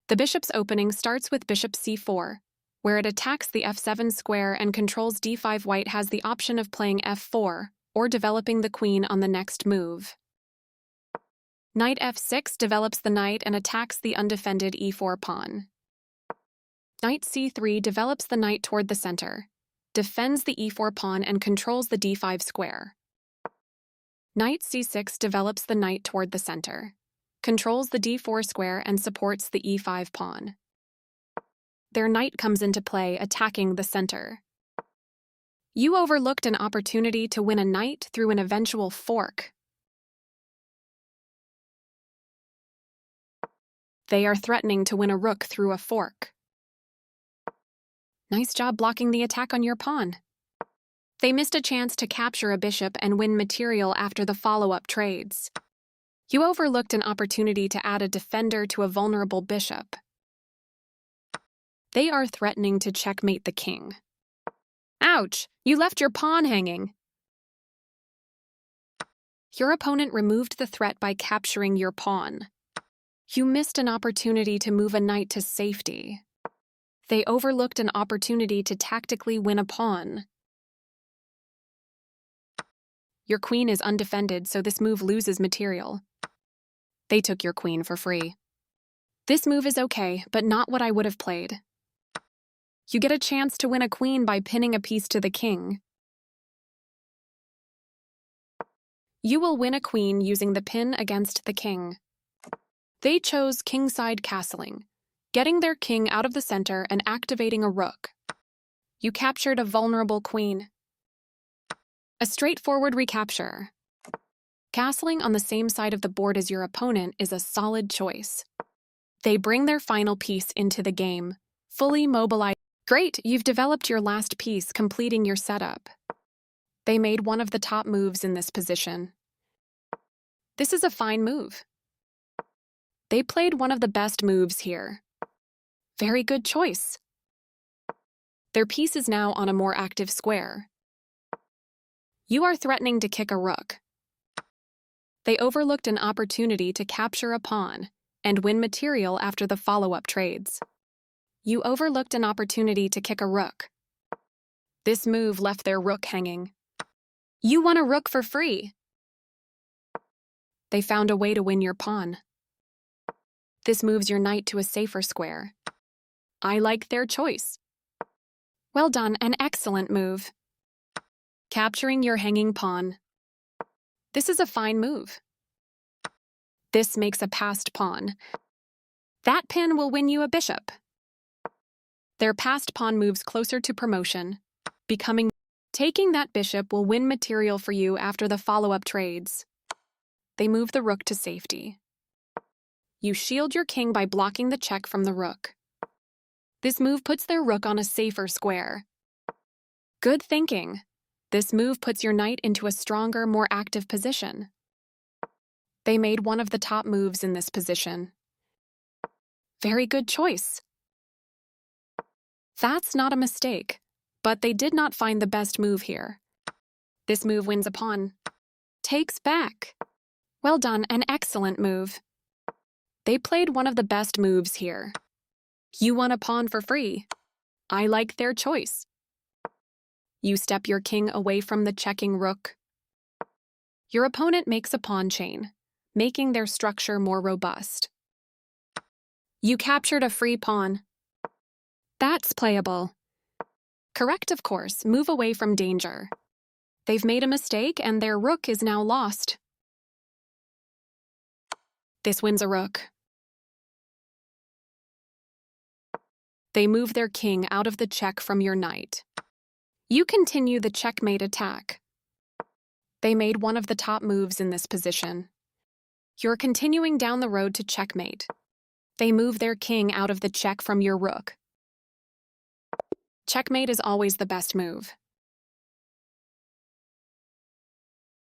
The bishop's opening starts with bishop c4, where it attacks the f7 square and controls d5. White has the option of playing f4 or developing the queen on the next move. Knight f6 develops the knight and attacks the undefended e4 pawn. Knight c3 develops the knight toward the center, defends the e4 pawn and controls the d5 square. Knight c6 develops the knight toward the center, controls the d4 square and supports the e5 pawn. Their knight comes into play, attacking the center. You overlooked an opportunity to win a knight through an eventual fork. They are threatening to win a rook through a fork. Nice job blocking the attack on your pawn. They missed a chance to capture a bishop and win material after the follow-up trades. You overlooked an opportunity to add a defender to a vulnerable bishop. They are threatening to checkmate the king. Ouch! You left your pawn hanging. Your opponent removed the threat by capturing your pawn. You missed an opportunity to move a knight to safety. They overlooked an opportunity to tactically win a pawn. Your queen is undefended, so this move loses material. They took your queen for free. This move is okay, but not what I would have played. You get a chance to win a queen by pinning a piece to the king. You will win a queen using the pin against the king. They chose kingside castling, getting their king out of the center and activating a rook. You captured a vulnerable queen. A straightforward recapture. Castling on the same side of the board as your opponent is a solid choice. They bring their final piece into the game, fully mobilized. Great, you've developed your last piece, completing your setup. They made one of the top moves in this position. This is a fine move. They played one of the best moves here. Very good choice. Their piece is now on a more active square. You are threatening to kick a rook. They overlooked an opportunity to capture a pawn and win material after the follow-up trades. You overlooked an opportunity to kick a rook. This move left their rook hanging. You won a rook for free. They found a way to win your pawn. This moves your knight to a safer square. I like their choice. Well done, an excellent move. Capturing your hanging pawn. This is a fine move. This makes a passed pawn. That pin will win you a bishop. Their passed pawn moves closer to promotion, taking that bishop will win material for you after the follow-up trades. They move the rook to safety. You shield your king by blocking the check from the rook. This move puts their rook on a safer square. Good thinking. This move puts your knight into a stronger, more active position. They made one of the top moves in this position. Very good choice. That's not a mistake, but they did not find the best move here. This move wins a pawn. Takes back. Well done, an excellent move. They played one of the best moves here. You won a pawn for free. I like their choice. You step your king away from the checking rook. Your opponent makes a pawn chain, making their structure more robust. You captured a free pawn. That's playable. Correct, of course. Move away from danger. They've made a mistake and their rook is now lost. This wins a rook. They move their king out of the check from your knight. You continue the checkmate attack. They made one of the top moves in this position. You're continuing down the road to checkmate. They move their king out of the check from your rook. Checkmate is always the best move.